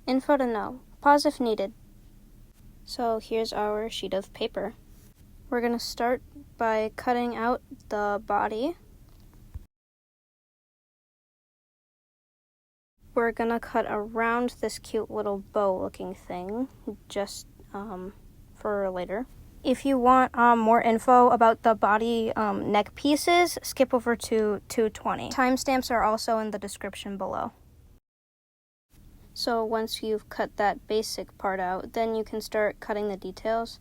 Info to know. Pause if needed. So here's our sheet of paper. We're going to start by cutting out the body. We're going to cut around this cute little bow looking thing, just for later. If you want more info about the body neck pieces, skip over to 220. Timestamps are also in the description below. So once you've cut that basic part out, then you can start cutting the details.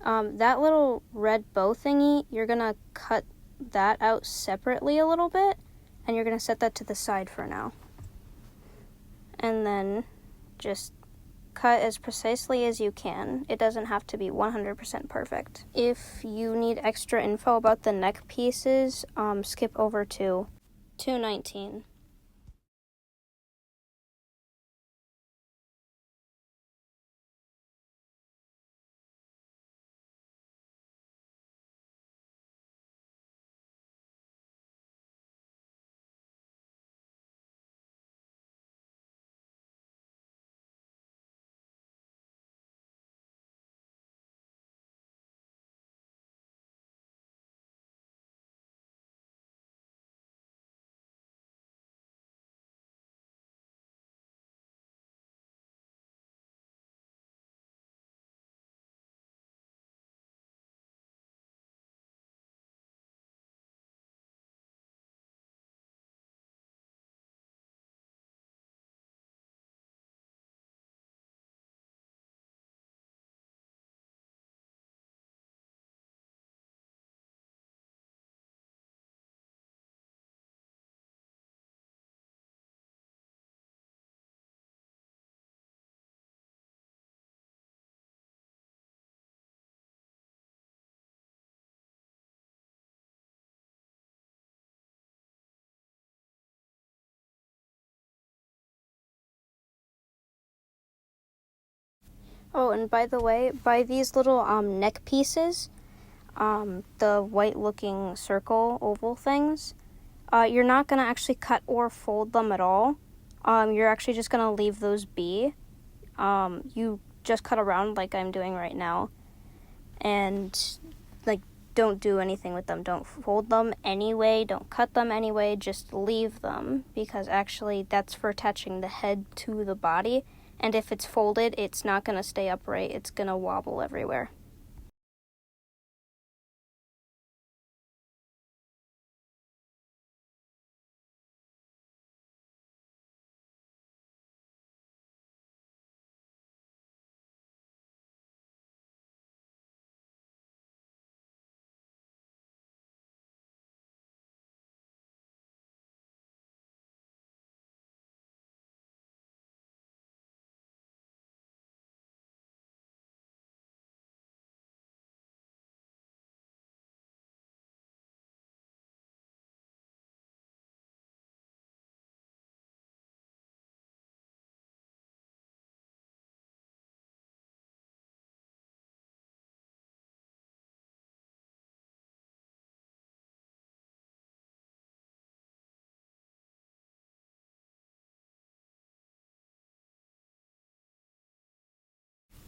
That little red bow thingy, you're gonna cut that out separately a little bit, and you're gonna set that to the side for now. And then just cut as precisely as you can. It doesn't have to be 100% perfect. If you need extra info about the neck pieces, skip over to 219. Oh, and by the way, by these little neck pieces, the white looking circle oval things, you're not going to actually cut or fold them at all. You're actually just going to leave those be. You just cut around like I'm doing right now, and like don't do anything with them. Don't fold them anyway, don't cut them anyway, just leave them, because actually that's for attaching the head to the body, and if it's folded, it's not going to stay upright, it's going to wobble everywhere.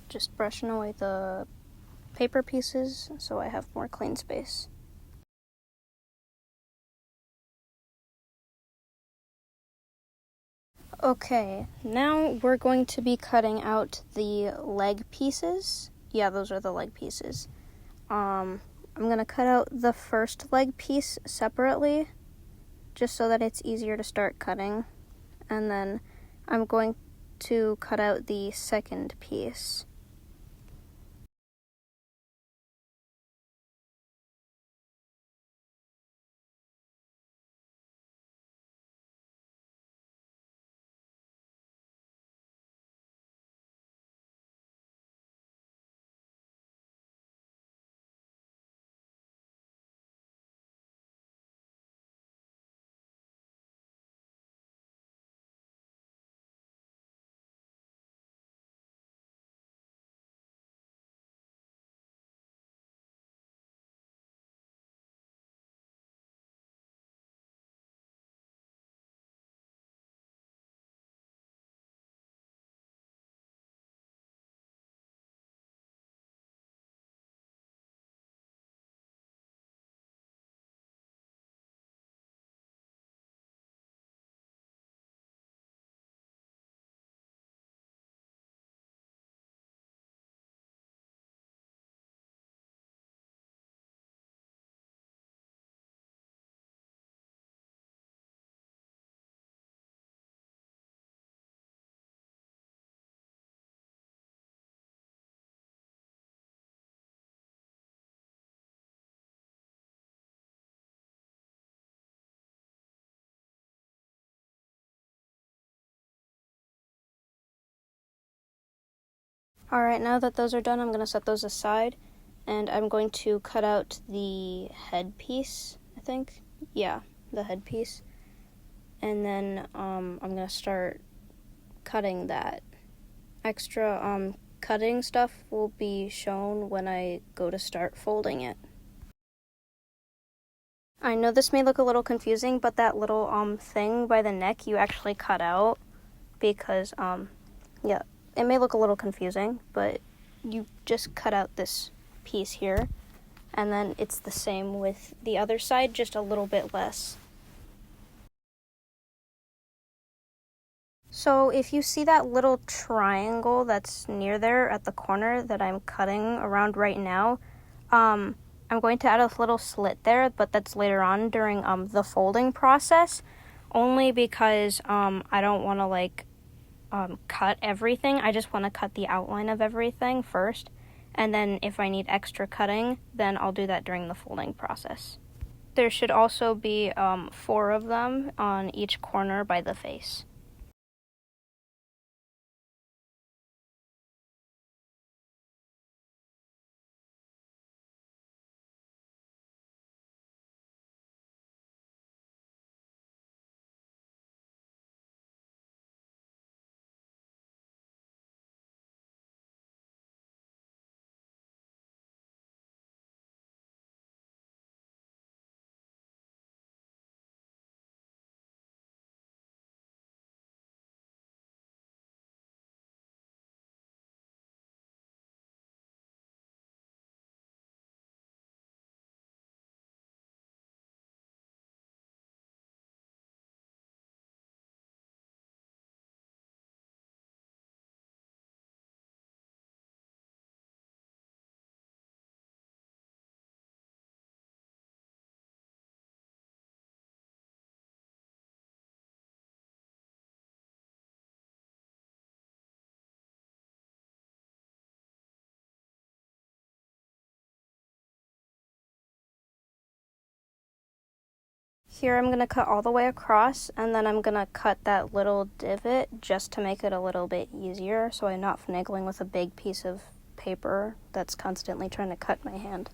Just brushing away the paper pieces so I have more clean space. Okay, now we're going to be cutting out the leg pieces. Yeah, those are the leg pieces. I'm going to cut out the first leg piece separately, just so that it's easier to start cutting. And then I'm going to cut out the second piece. Alright, now that those are done, I'm going to set those aside, and I'm going to cut out the headpiece, I think. Yeah, the headpiece. And then I'm going to start cutting that. Extra cutting stuff will be shown when I go to start folding it. I know this may look a little confusing, but that little thing by the neck you actually cut out because yeah, it may look a little confusing, but you just cut out this piece here, and then it's the same with the other side, just a little bit less. So if you see that little triangle that's near there at the corner that I'm cutting around right now, I'm going to add a little slit there, but that's later on during the folding process, only because I don't want to like cut everything. I just want to cut the outline of everything first, and then if I need extra cutting, then I'll do that during the folding process. There should also be 4 of them on each corner by the face. Here I'm going to cut all the way across, and then I'm going to cut that little divot just to make it a little bit easier so I'm not finagling with a big piece of paper that's constantly trying to cut my hand.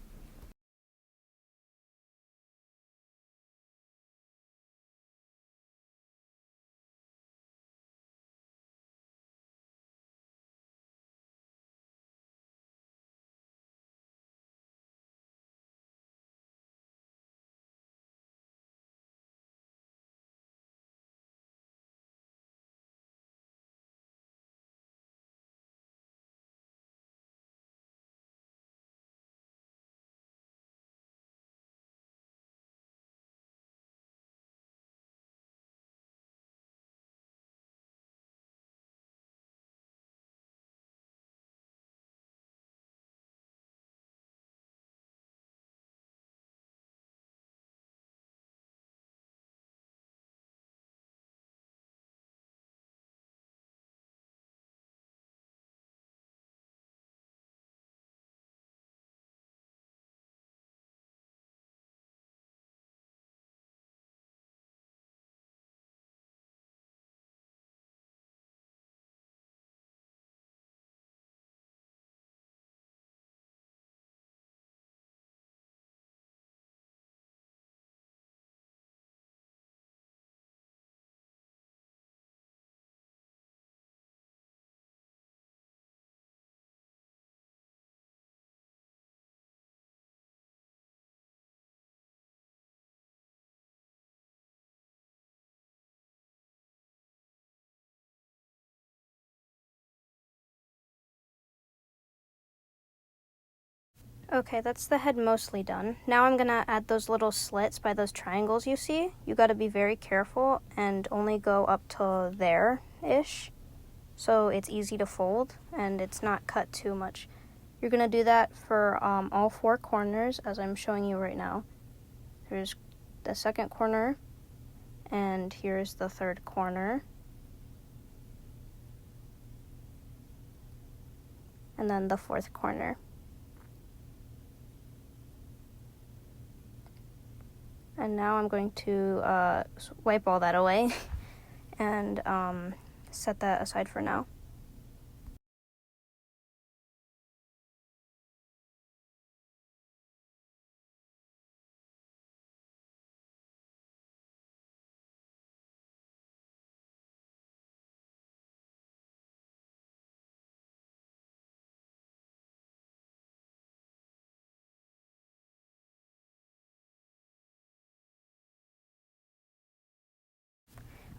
Okay, that's the head mostly done. Now I'm gonna add those little slits by those triangles you see. You gotta be very careful and only go up to there-ish, so it's easy to fold and it's not cut too much. You're gonna do that for all 4 corners as I'm showing you right now. Here's the second corner, and here's the third corner. And then the 4th corner. And now I'm going to wipe all that away and set that aside for now.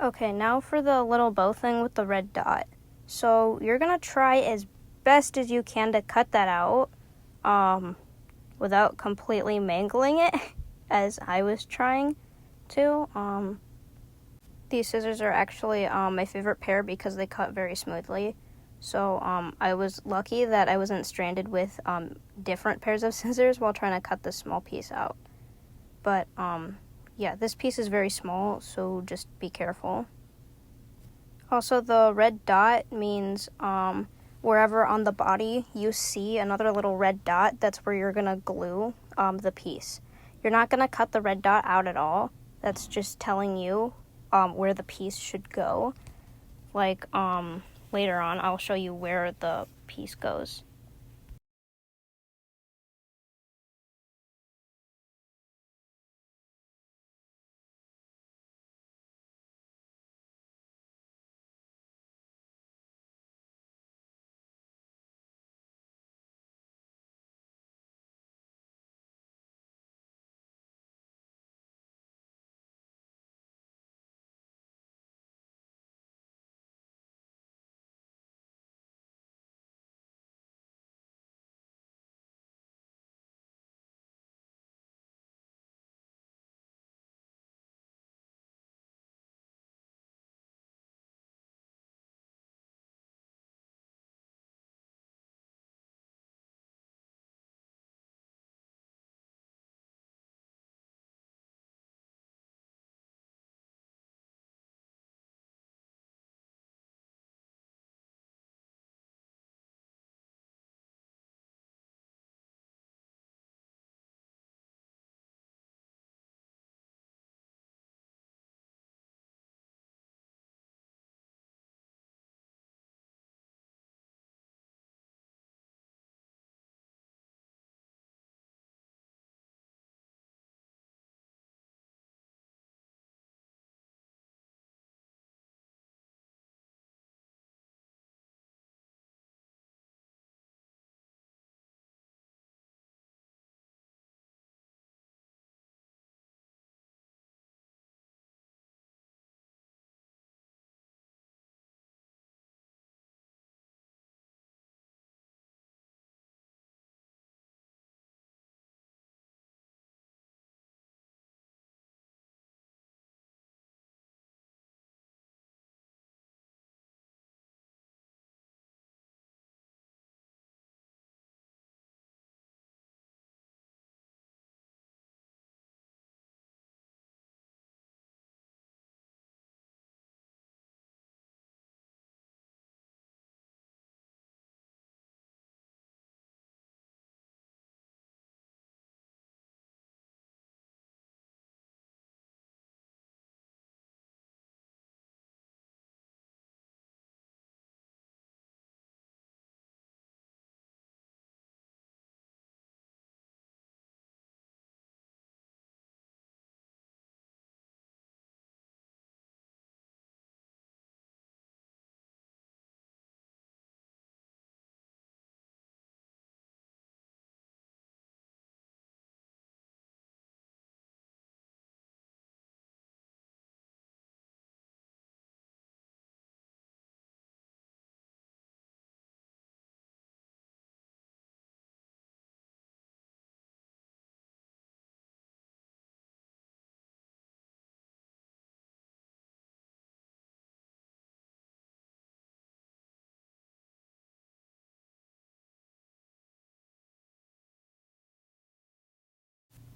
Okay, now for the little bow thing with the red dot. So you're gonna try as best as you can to cut that out, without completely mangling it, as I was trying to. These scissors are actually my favorite pair because they cut very smoothly. So I was lucky that I wasn't stranded with different pairs of scissors while trying to cut this small piece out. But yeah, this piece is very small, so just be careful. Also, the red dot means wherever on the body you see another little red dot, that's where you're going to glue the piece. You're not going to cut the red dot out at all. That's just telling you where the piece should go. Like later on, I'll show you where the piece goes.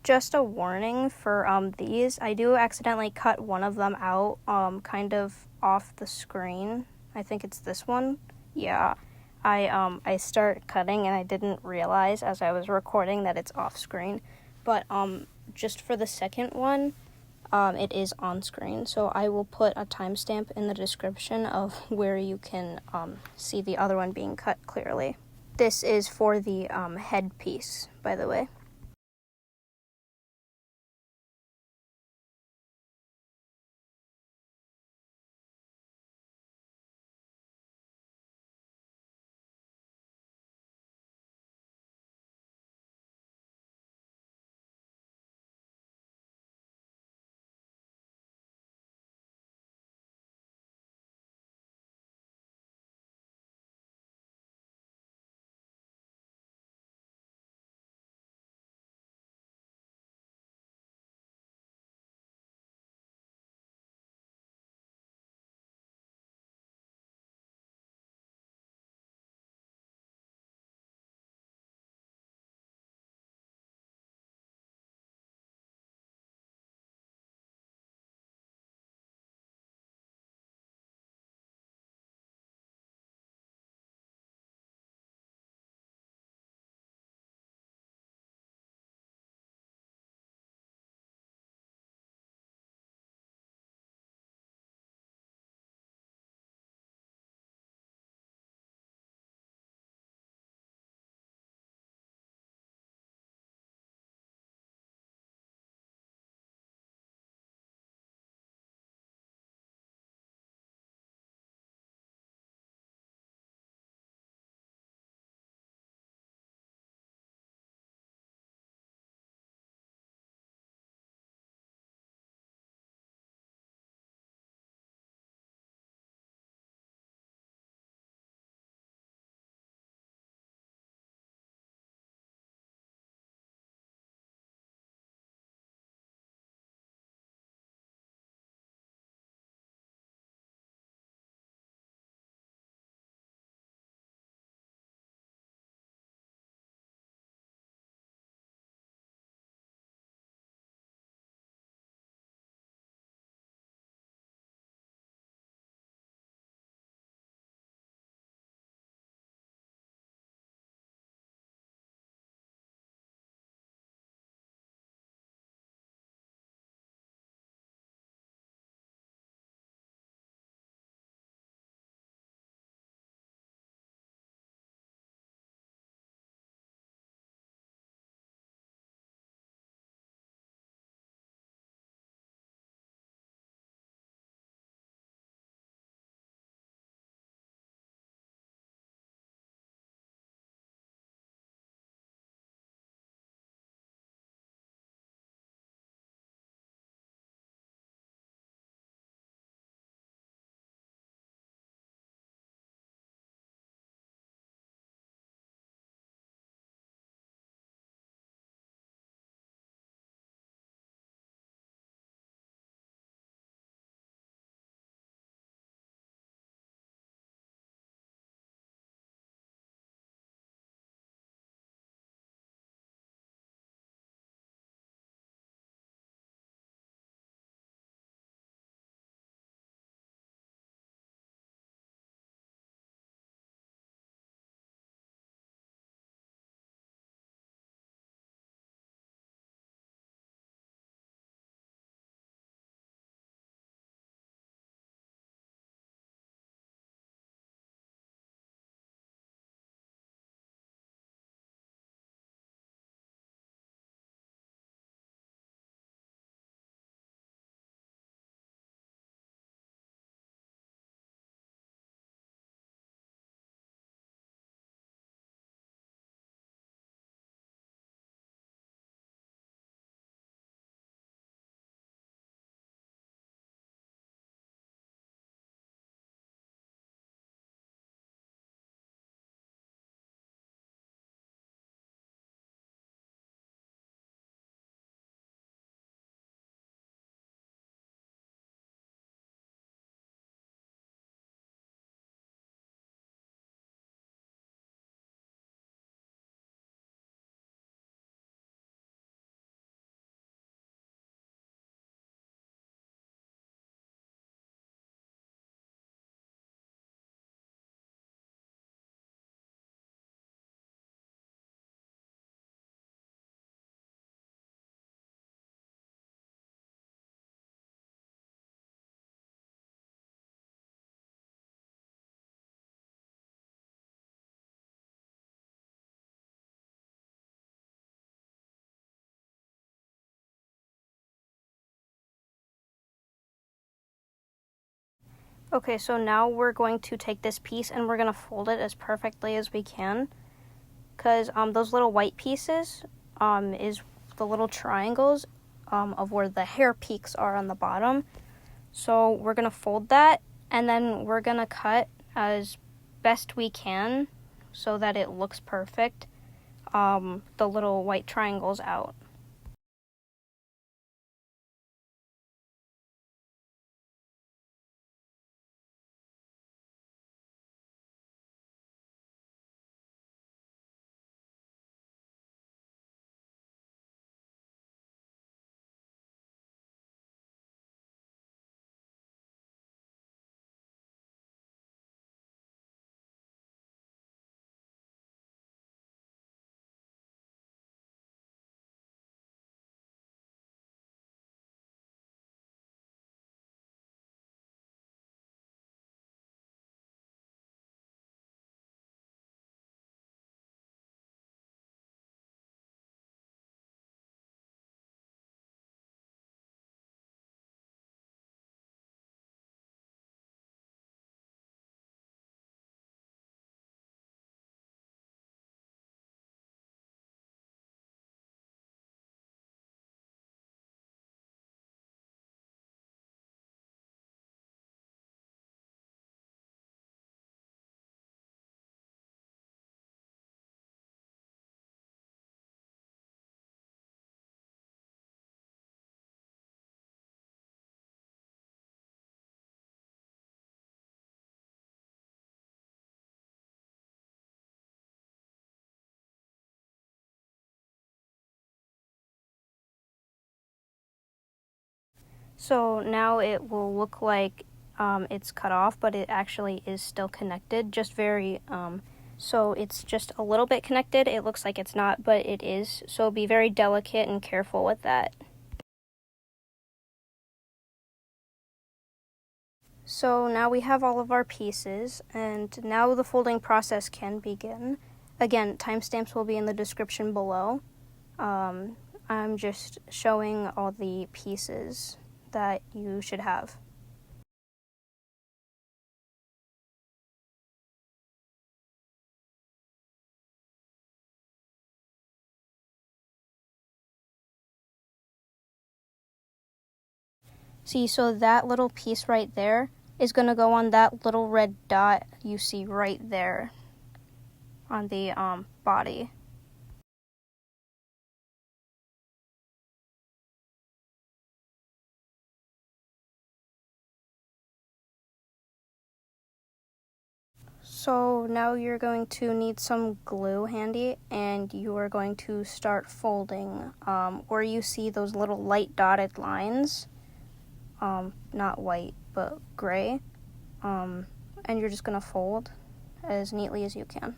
Just a warning for these. I do accidentally cut one of them out kind of off the screen. I think it's this one. Yeah. I start cutting and I didn't realize as I was recording that it's off screen. But just for the second one, it is on screen. So I will put a timestamp in the description of where you can see the other one being cut clearly. This is for the head piece, by the way. Okay, so now we're going to take this piece and we're going to fold it as perfectly as we can, because those little white pieces is the little triangles of where the hair peaks are on the bottom. So we're going to fold that, and then we're going to cut as best we can so that it looks perfect, the little white triangles out. So now it will look like it's cut off, but it actually is still connected, just very, so it's just a little bit connected. It looks like it's not, but it is, so be very delicate and careful with that. So now we have all of our pieces, and now the folding process can begin. Again, timestamps will be in the description below. I'm just showing all the pieces that you should have. See, so that little piece right there is going to go on that little red dot you see right there on the body. So now you're going to need some glue handy, and you are going to start folding where you see those little light dotted lines, not white but gray, and you're just going to fold as neatly as you can.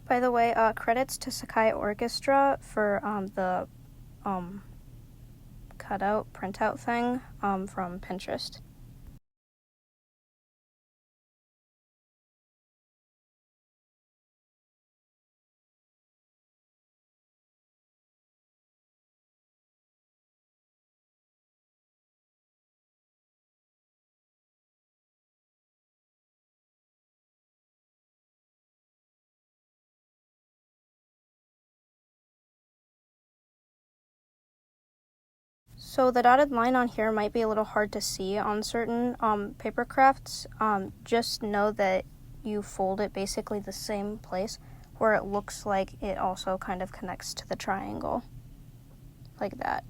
By the way, credits to Sakai Orchestra for the cutout, printout thing from Pinterest. So the dotted line on here might be a little hard to see on certain paper crafts. Just know that you fold it basically the same place. where it looks like it also kind of connects to the triangle, like that.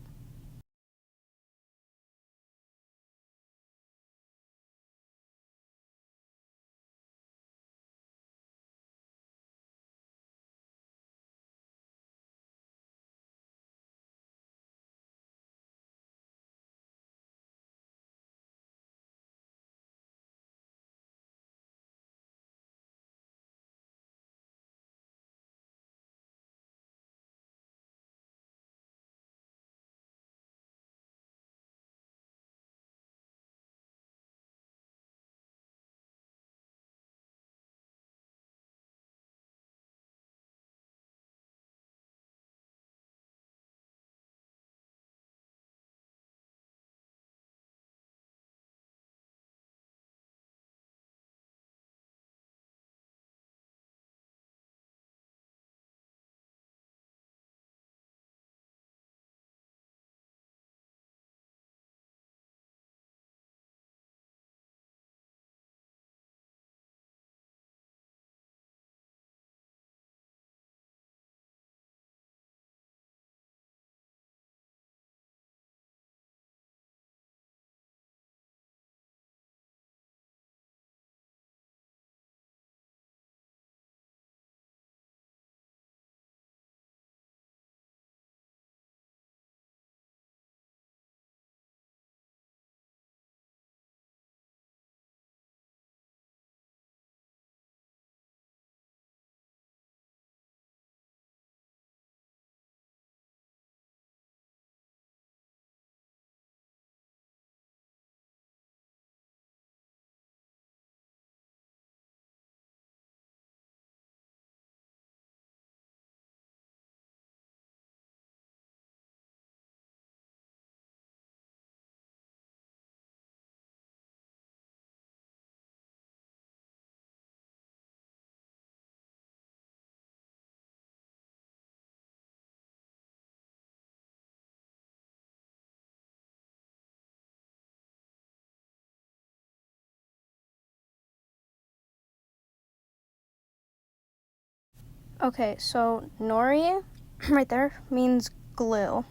Okay, so nori, right there, means glue.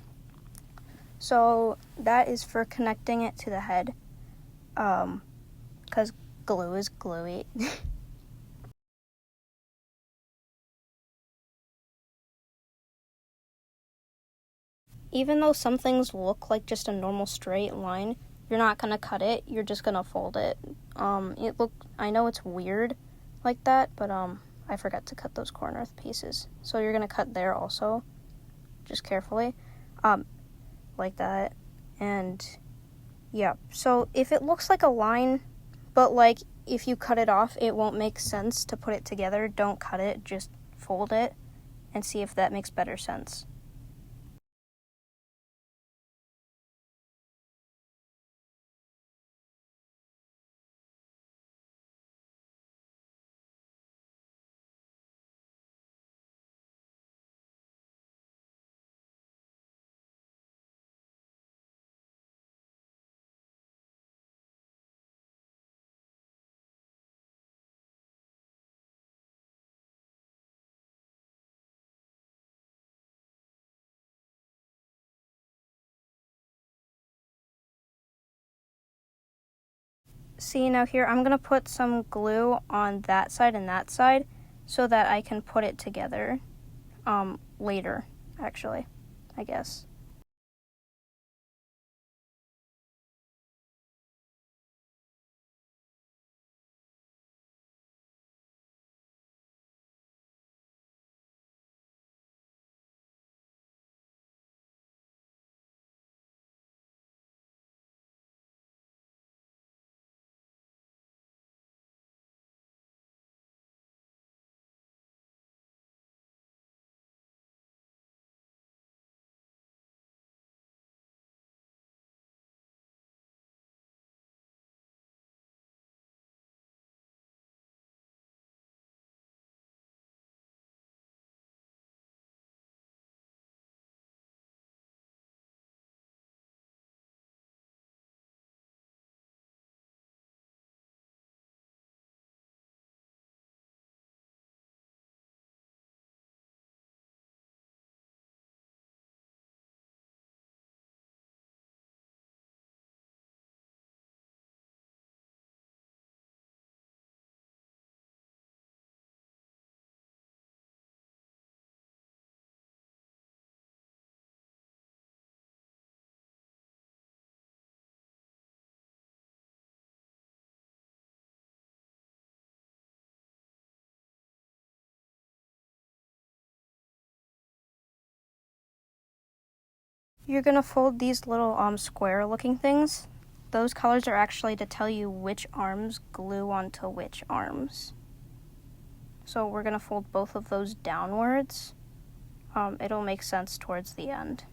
So that is for connecting it to the head, because glue is gluey. Even though some things look like just a normal straight line, you're not gonna cut it, you're just gonna fold it. I know it's weird like that, but I forgot to cut those corner pieces. So you're gonna cut there also, just carefully, like that. And yeah, so if it looks like a line, but like if you cut it off, it won't make sense to put it together, don't cut it, just fold it and see if that makes better sense. See, now here I'm gonna put some glue on that side and that side so that I can put it together later, actually, I guess. You're gonna fold these little square looking things. Those colors are actually to tell you which arms glue onto which arms. So we're gonna fold both of those downwards. It'll make sense towards the end.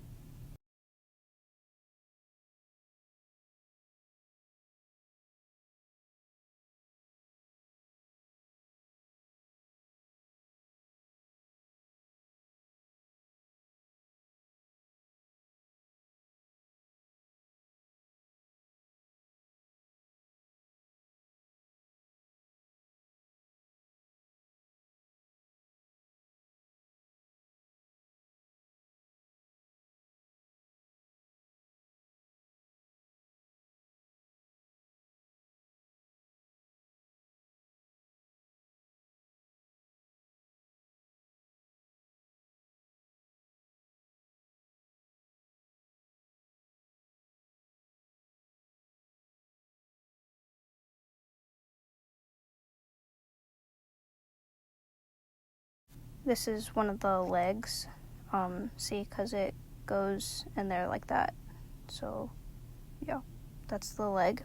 This is one of the legs. See, because it goes in there like that. So, yeah, that's the leg.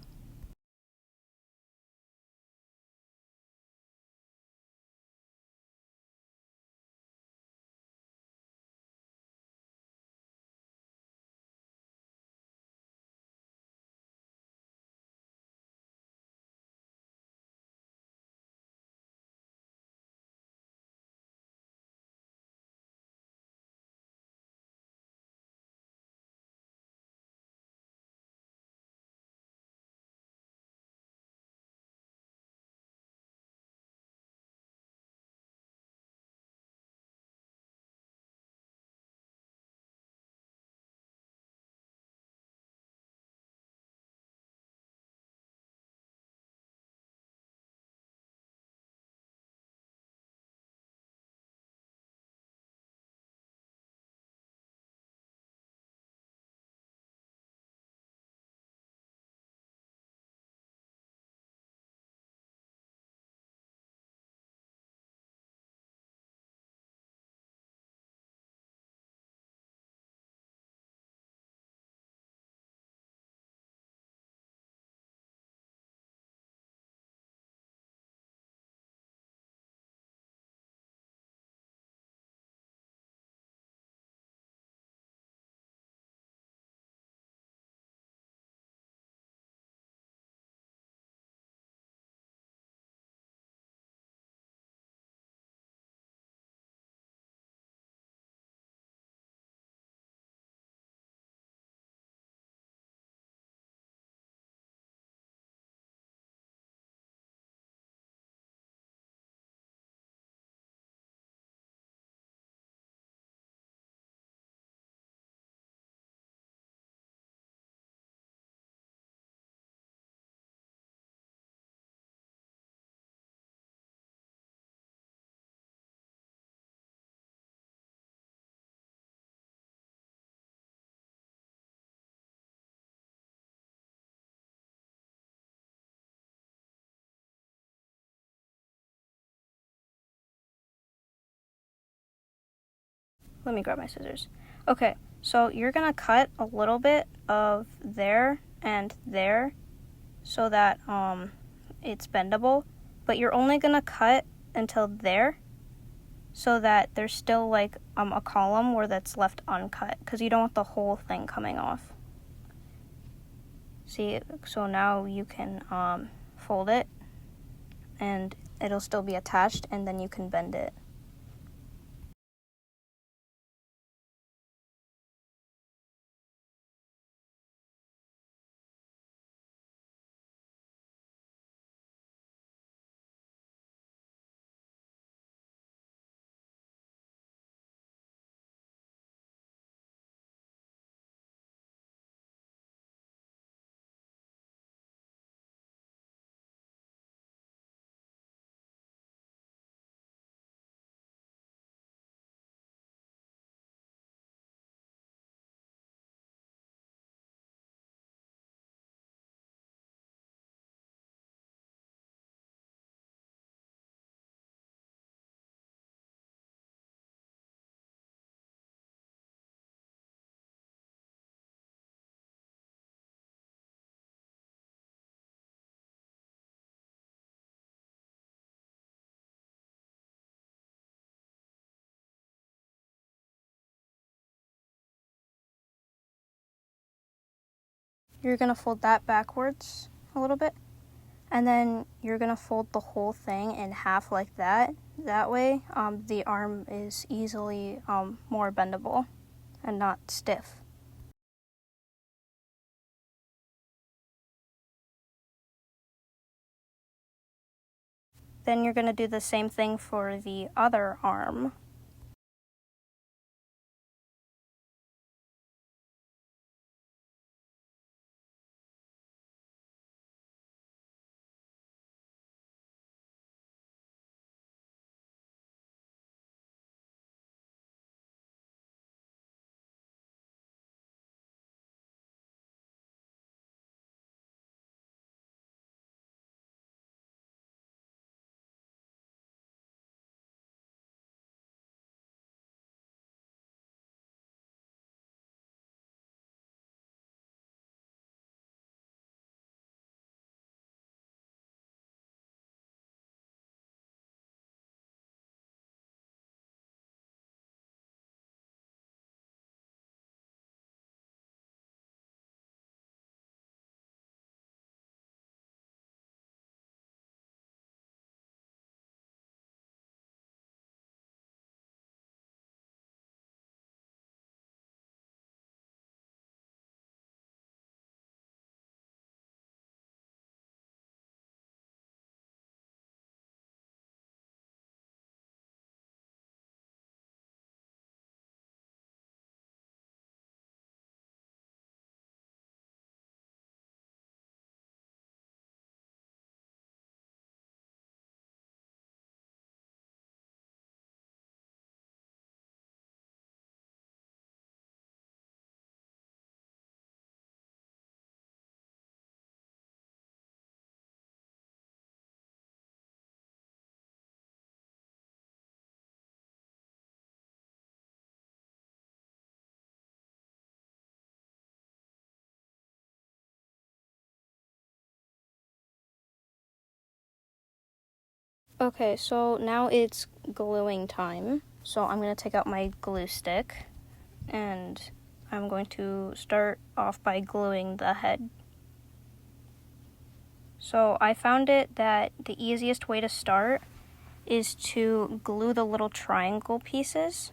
Let me grab my scissors. Okay, so you're gonna cut a little bit of there and there so that it's bendable, but you're only gonna cut until there so that there's still like a column where that's left uncut because you don't want the whole thing coming off. See, so now you can fold it and it'll still be attached, and then you can bend it. you're going to fold that backwards a little bit. And then you're going to fold the whole thing in half like that. That way, the arm is easily more bendable and not stiff. Then you're going to do the same thing for the other arm. Okay, so now it's gluing time. So I'm going to take out my glue stick and I'm going to start off by gluing the head. So I found it that the easiest way to start is to glue the little triangle pieces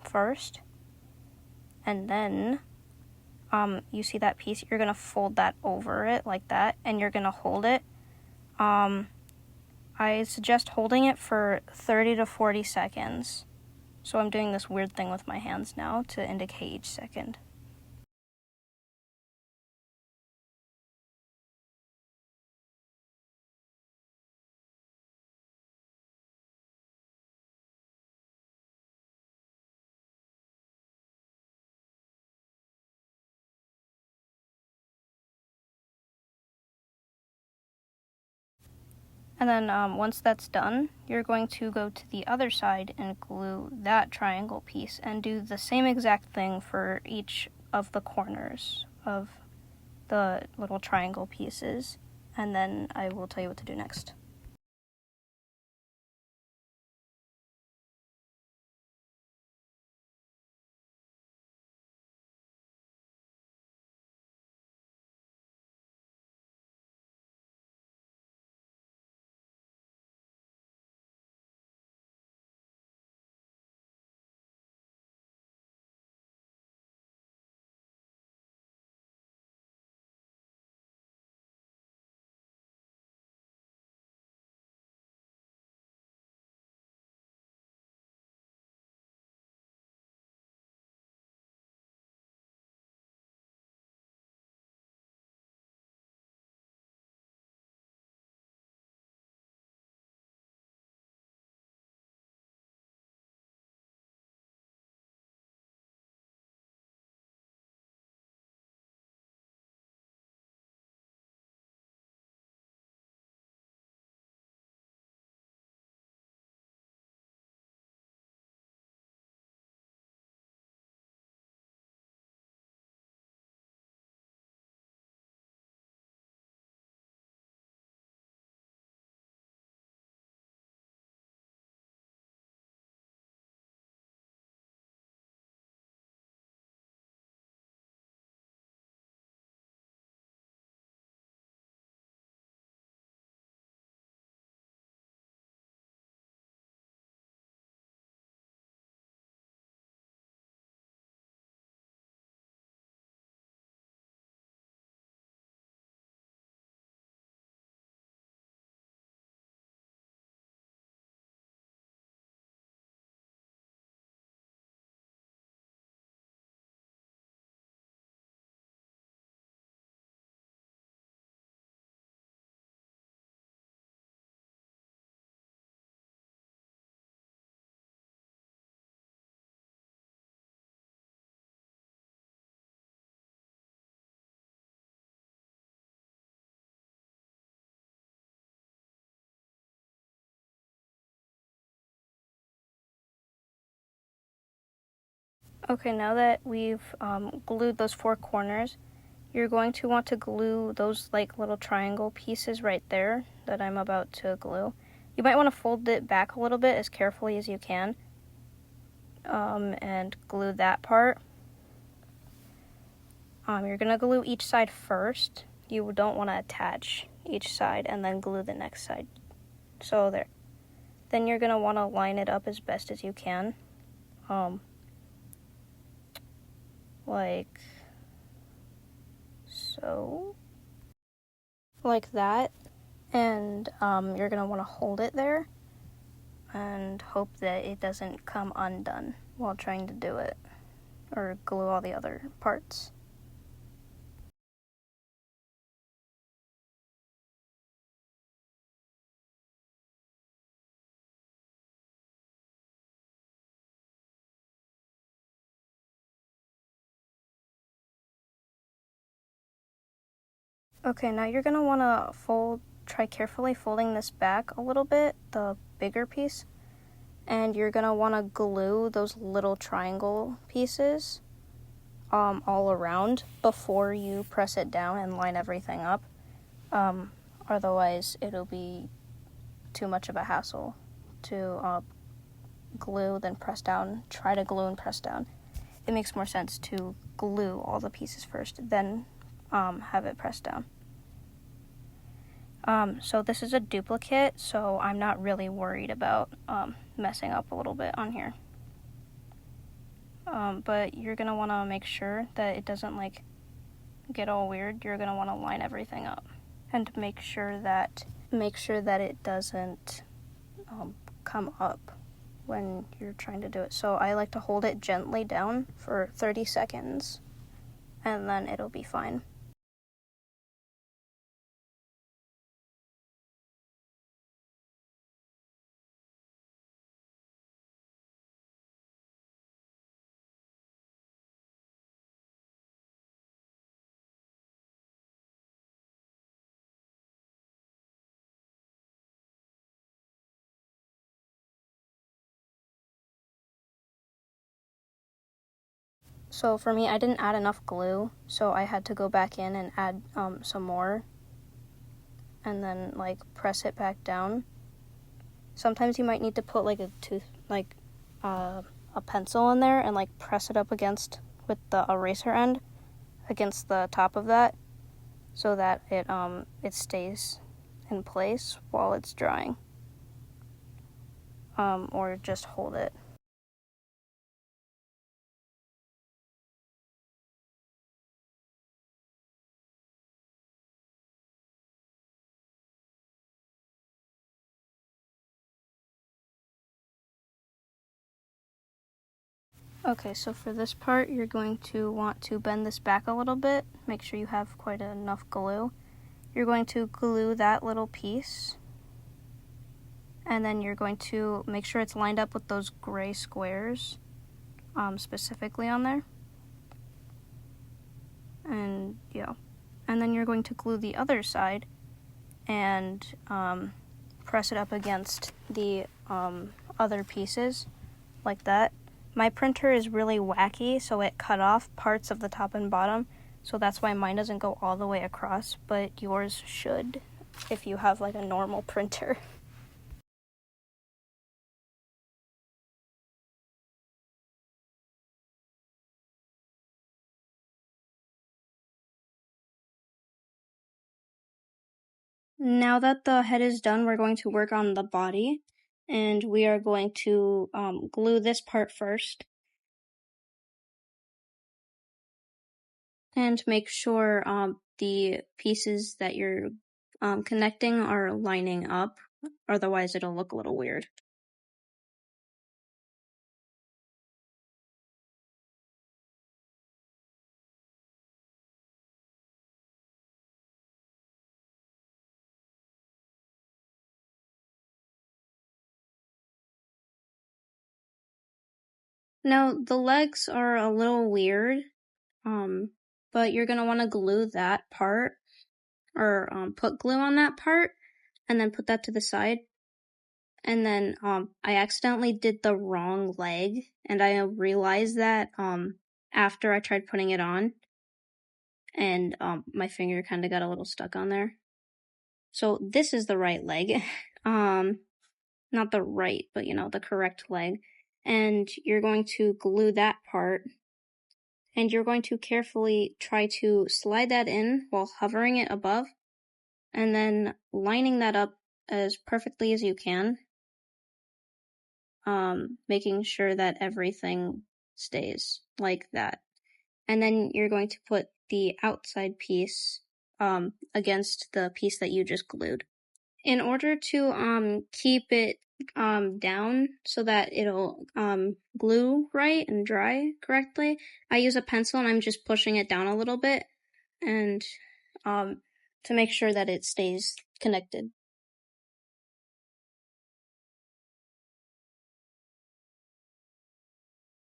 first. And then you see that piece, you're going to fold that over it like that and you're going to hold it. I suggest holding it for 30 to 40 seconds. So I'm doing this weird thing with my hands now to indicate each second. And then once that's done, you're going to go to the other side and glue that triangle piece and do the same exact thing for each of the corners of the little triangle pieces. And then I will tell you what to do next. Okay, now that we've glued those four corners, you're going to want to glue those like little triangle pieces right there that I'm about to glue. You might want to fold it back a little bit as carefully as you can, and glue that part. You're going to glue each side first. You don't want to attach each side and then glue the next side. So there. Then you're going to want to line it up as best as you can. Like so. Like that. And you're going to want to hold it there and hope that it doesn't come undone while trying to do it, or glue all the other parts. Okay, now you're going to want to try carefully folding this back a little bit, the bigger piece, and you're going to want to glue those little triangle pieces all around before you press it down and line everything up. Otherwise, it'll be too much of a hassle to glue, then press down, try to glue and press down. It makes more sense to glue all the pieces first, then have it pressed down. So this is a duplicate, so I'm not really worried about messing up a little bit on here. But you're gonna want to make sure that it doesn't like get all weird. You're gonna want to line everything up and make sure that it doesn't come up when you're trying to do it. So I like to hold it gently down for 30 seconds and then it'll be fine. So for me, I didn't add enough glue, so I had to go back in and add some more and then like press it back down. Sometimes you might need to put like a pencil in there and like press it up against with the eraser end against the top of that so that it stays in place while it's drying. Or just hold it. Okay, so for this part, you're going to want to bend this back a little bit. Make sure you have quite enough glue. You're going to glue that little piece, and then you're going to make sure it's lined up with those gray squares, specifically on there. And yeah, and then you're going to glue the other side and press it up against the other pieces like that. My printer is really wacky, so it cut off parts of the top and bottom, so that's why mine doesn't go all the way across, but yours should if you have like a normal printer. Now that the head is done, we're going to work on the body, and we are going to glue this part first. And make sure the pieces that you're connecting are lining up, otherwise it'll look a little weird. Now, the legs are a little weird, but you're going to want to glue that part, or put glue on that part, and then put that to the side. and then I accidentally did the wrong leg, and I realized that after I tried putting it on, and my finger kind of got a little stuck on there. So this is the right leg. Not the right, but the correct leg. And you're going to glue that part, and you're going to carefully try to slide that in while hovering it above, and then lining that up as perfectly as you can, making sure that everything stays like that. And then you're going to put the outside piece against the piece that you just glued. In order to keep it down so that it'll glue right and dry correctly, I use a pencil and I'm just pushing it down a little bit, and to make sure that it stays connected.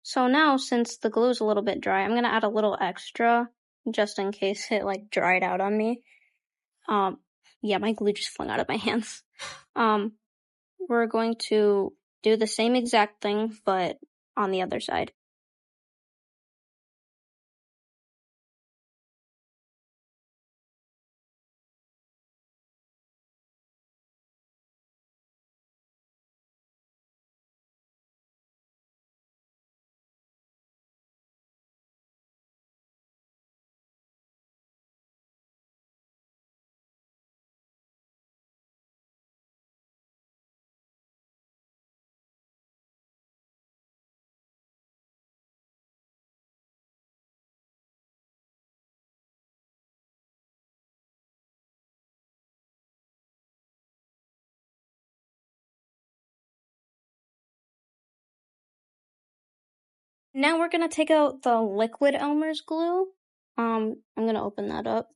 So now, since the glue's a little bit dry, I'm gonna add a little extra just in case it dried out on me. Yeah, my glue just flung out of my hands. We're going to do the same exact thing, but on the other side. Now we're gonna take out the liquid Elmer's glue. I'm gonna open that up.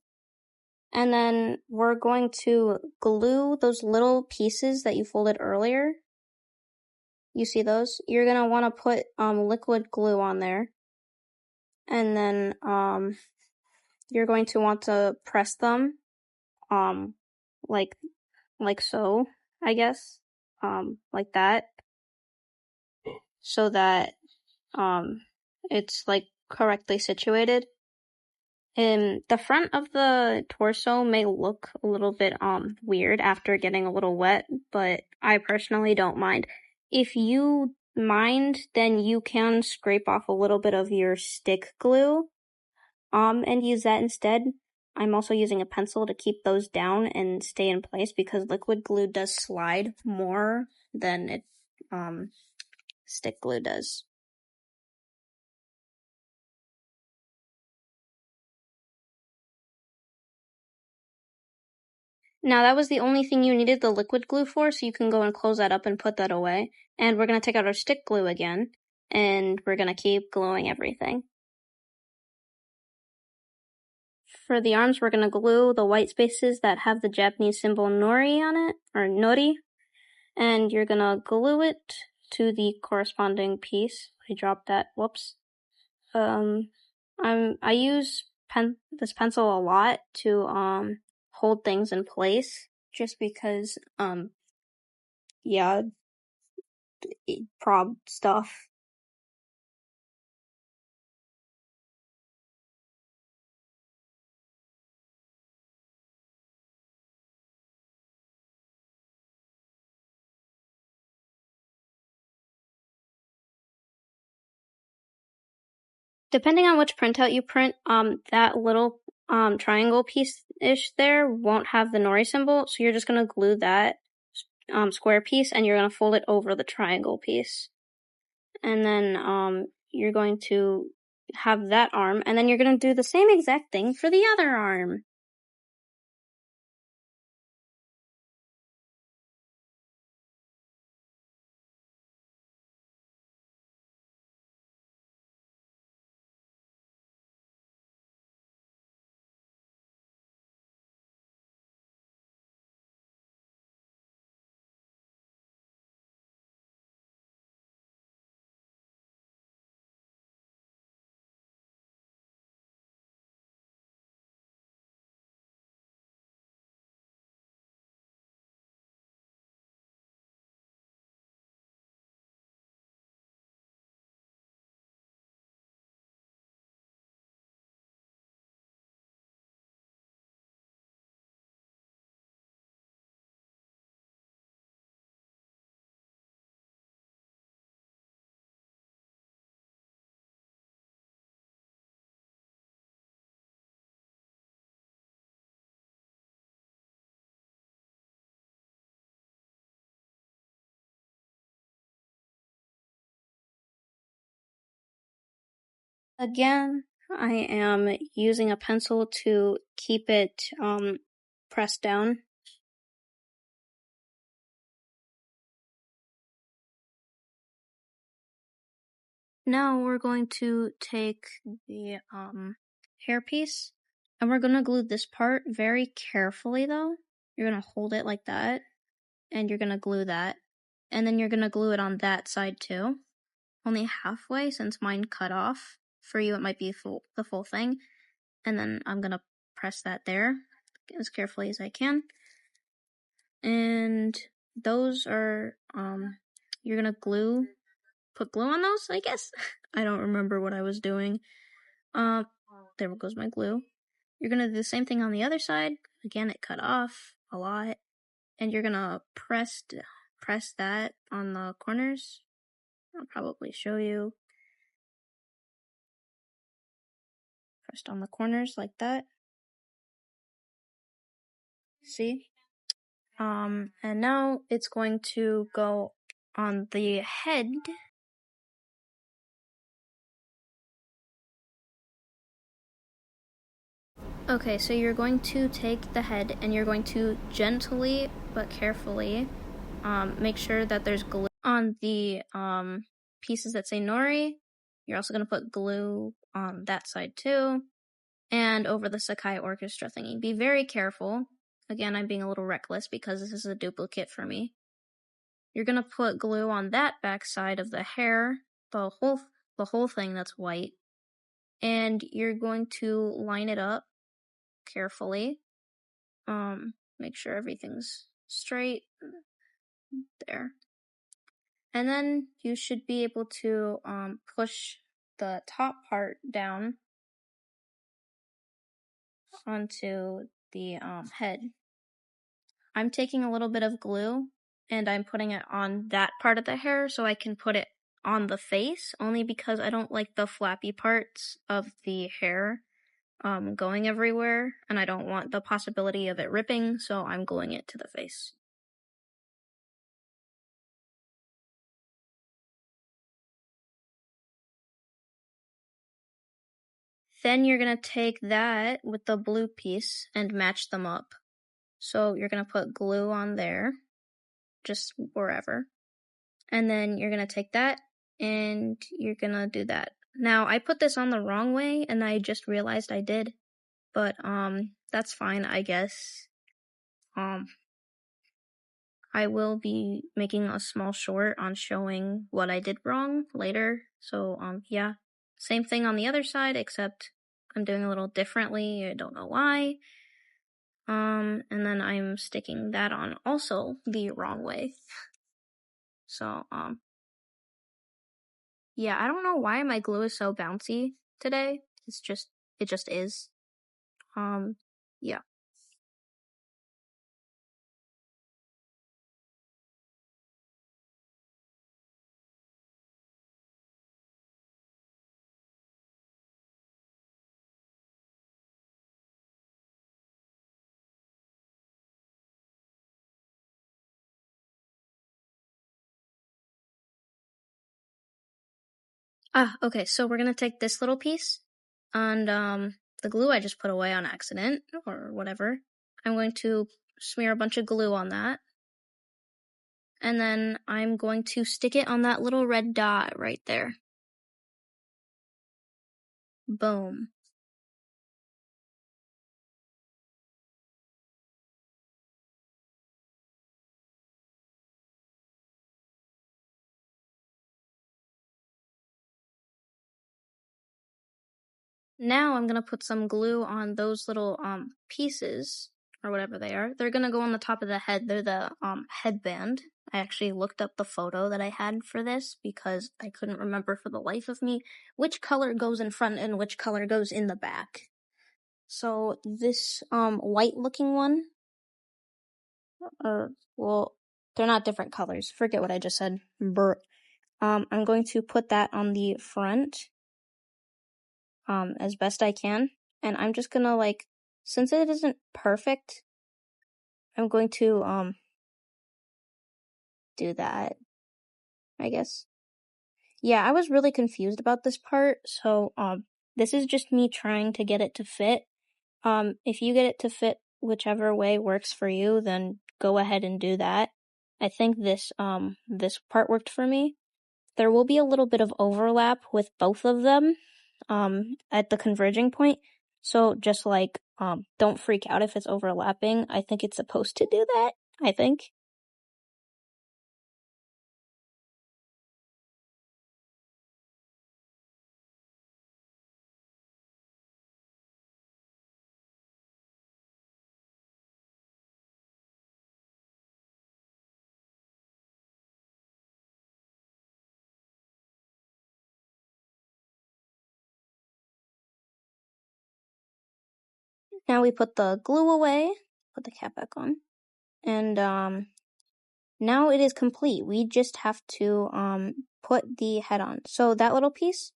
And then we're going to glue those little pieces that you folded earlier. You see those? You're gonna wanna put liquid glue on there. And then you're going to want to press them like so, I guess. Like that. So that it's correctly situated. And the front of the torso may look a little bit weird after getting a little wet, but I personally don't mind. If you mind, then you can scrape off a little bit of your stick glue and use that instead. I'm also using a pencil to keep those down and stay in place because liquid glue does slide more than stick glue does. Now that was the only thing you needed the liquid glue for, so you can go and close that up and put that away. And we're going to take out our stick glue again, and we're going to keep gluing everything. For the arms, we're going to glue the white spaces that have the Japanese symbol nori on it, or nori, and you're going to glue it to the corresponding piece. I dropped that, whoops. I use this pencil a lot to hold things in place, just because yeah, prob stuff. Depending on which printout you print, that little triangle piece-ish there won't have the nori symbol, so you're just gonna glue that square piece and you're gonna fold it over the triangle piece. And then you're going to have that arm, and then you're gonna do the same exact thing for the other arm. Again, I am using a pencil to keep it pressed down. Now we're going to take the hairpiece and we're going to glue this part very carefully though. You're going to hold it like that and you're going to glue that. And then you're going to glue it on that side too. Only halfway since mine cut off. For you it might be the full thing. And then I'm going to press that there as carefully as I can. And those are, you're going to put glue on those, I guess. I don't remember what I was doing. There goes my glue. You're gonna do the same thing on the other side. Again, it cut off a lot. And you're gonna press that on the corners. I'll probably show you. Pressed on the corners like that. See? And now it's going to go on the head. Okay, so you're going to take the head and you're going to gently but carefully make sure that there's glue on the pieces that say Nori. You're also going to put glue on that side too, and over the Sakai Orchestra thingy. Be very careful. Again, I'm being a little reckless because this is a duplicate for me. You're going to put glue on that back side of the hair, the whole thing that's white, and you're going to line it up carefully. Make sure everything's straight there. And then you should be able to push the top part down onto the head. I'm taking a little bit of glue and I'm putting it on that part of the hair so I can put it on the face, only because I don't like the flappy parts of the hair going everywhere, and I don't want the possibility of it ripping, so I'm gluing it to the face. Then you're going to take that with the blue piece and match them up. So you're going to put glue on there, just wherever. And then you're going to take that and you're going to do that. Now, I put this on the wrong way and I just realized I did. But that's fine, I guess. I will be making a small short on showing what I did wrong later. So yeah. Same thing on the other side, except I'm doing a little differently. I don't know why. And then I'm sticking that on also the wrong way. So, yeah, I don't know why my glue is so bouncy today. It just is. Yeah. Okay, so we're gonna take this little piece, and the glue I just put away on accident, or whatever. I'm going to smear a bunch of glue on that, and then I'm going to stick it on that little red dot right there. Boom. Now I'm gonna put some glue on those little pieces, or whatever they are. They're gonna go on the top of the head. They're the headband. I actually looked up the photo that I had for this because I couldn't remember for the life of me which color goes in front and which color goes in the back. So this white looking one, well, they're not different colors. Forget what I just said. I'm going to put that on the front as best I can. And I'm just gonna, like, since it isn't perfect, I'm going to do that, I guess. Yeah, I was really confused about this part, so This is just me trying to get it to fit. If you get it to fit whichever way works for you, then go ahead and do that. I think this part worked for me. There will be a little bit of overlap with both of them, at the converging point. So just like, don't freak out if it's overlapping. I think it's supposed to do that, I think. Now we put the glue away, put the cap back on, and now it is complete. We just have to put the head on. So that little piece,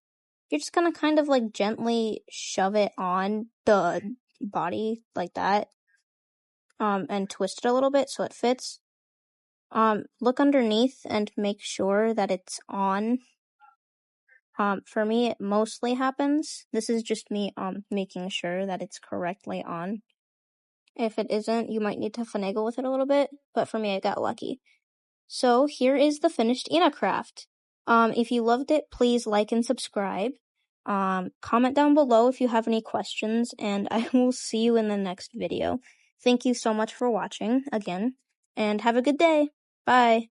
you're just gonna kind of like gently shove it on the body like that, and twist it a little bit so it fits. Look underneath and make sure that it's on. For me, it mostly happens. This is just me making sure that it's correctly on. If it isn't, you might need to finagle with it a little bit, but for me, I got lucky. So here is the finished Ena craft. If you loved it, please like and subscribe. Comment down below if you have any questions, and I will see you in the next video. Thank you so much for watching again, and have a good day. Bye.